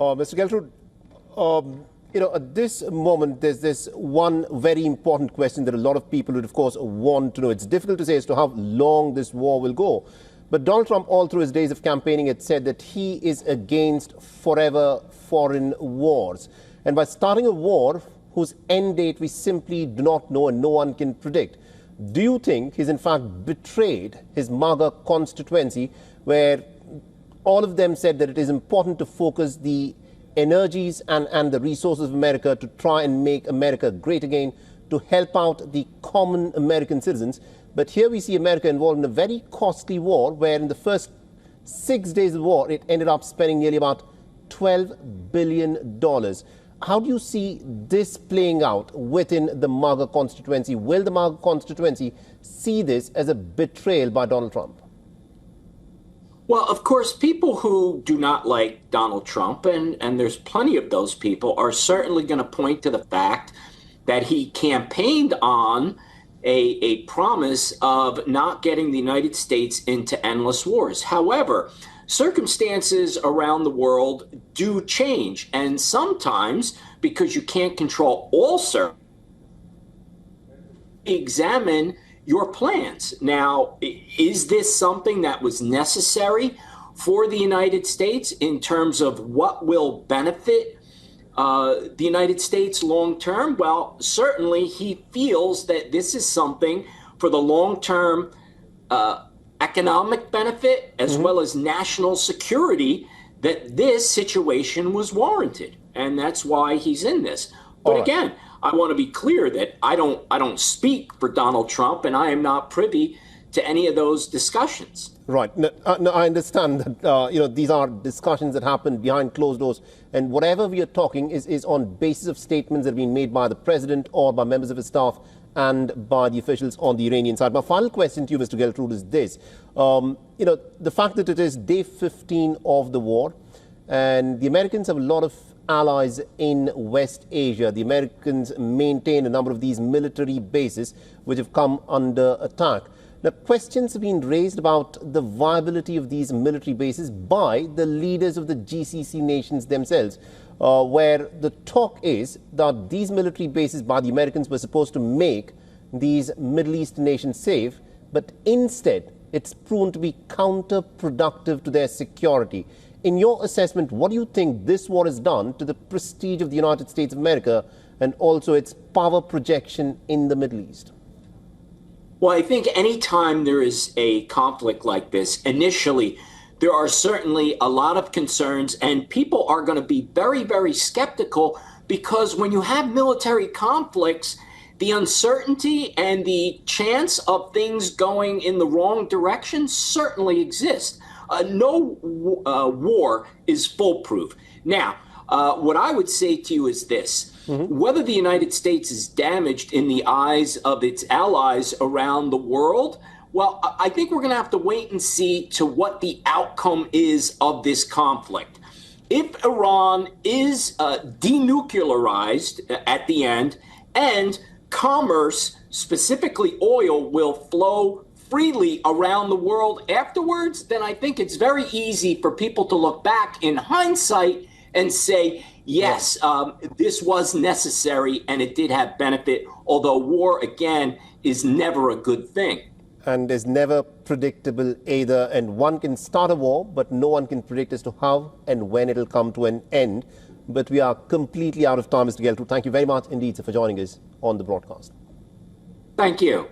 Mr. Geltrud, at this moment, there's this one very important question that a lot of people would, of course, want to know. It's difficult to say as to how long this war will go. But Donald Trump, all through his days of campaigning, had said that he is against forever foreign wars. And by starting a war whose end date we simply do not know and no one can predict, do you think he's in fact betrayed his MAGA constituency, where all of them said that it is important to focus the energies and the resources of America to try and make America great again, to help out the common American citizens? But here we see America involved in a very costly war, where in the first 6 days of the war, it ended up spending nearly about $12 billion. How do you see this playing out within the MAGA constituency? Will the MAGA constituency see this as a betrayal by Donald Trump? Well, of course, people who do not like Donald Trump, and there's plenty of those people, are certainly going to point to the fact that he campaigned on a promise of not getting the United States into endless wars. However, circumstances around the world do change, and sometimes, because you can't control all examine your plans. Now, is this something that was necessary for the United States in terms of what will benefit the United States long term? Well, certainly he feels that this is something for the long term economic benefit as well as national security, that this situation was warranted. And that's why he's in this. But again, I want to be clear that I don't speak for Donald Trump, and I am not privy to any of those discussions. Right. No, I understand that these are discussions that happen behind closed doors, and whatever we are talking is on basis of statements that have been made by the president or by members of his staff and by the officials on the Iranian side. My final question to you, Mr. Geltrud, is this. The fact that it is day 15 of the war, and the Americans have a lot of allies in West Asia. The Americans maintain a number of these military bases which have come under attack. Now, questions have been raised about the viability of these military bases by the leaders of the GCC nations themselves, where the talk is that these military bases by the Americans were supposed to make these Middle East nations safe, but instead it's proven to be counterproductive to their security. In your assessment, what do you think this war has done to the prestige of the United States of America and also its power projection in the Middle East? Well, I think anytime there is a conflict like this, initially, there are certainly a lot of concerns, and people are going to be very, very skeptical, because when you have military conflicts, the uncertainty and the chance of things going in the wrong direction certainly exists. No war is foolproof. Now, what I would say to you is this. Whether the United States is damaged in the eyes of its allies around the world, well, I think we're going to have to wait and see to what the outcome is of this conflict. If Iran is denuclearized at the end, and commerce, specifically oil, will flow freely around the world afterwards, then I think it's very easy for people to look back in hindsight and say, yes, this was necessary and it did have benefit, although war, again, is never a good thing. And is never predictable either. And one can start a war, but no one can predict as to how and when it'll come to an end. But we are completely out of time, Mr. Geltrud. Thank you very much indeed for joining us on the broadcast. Thank you.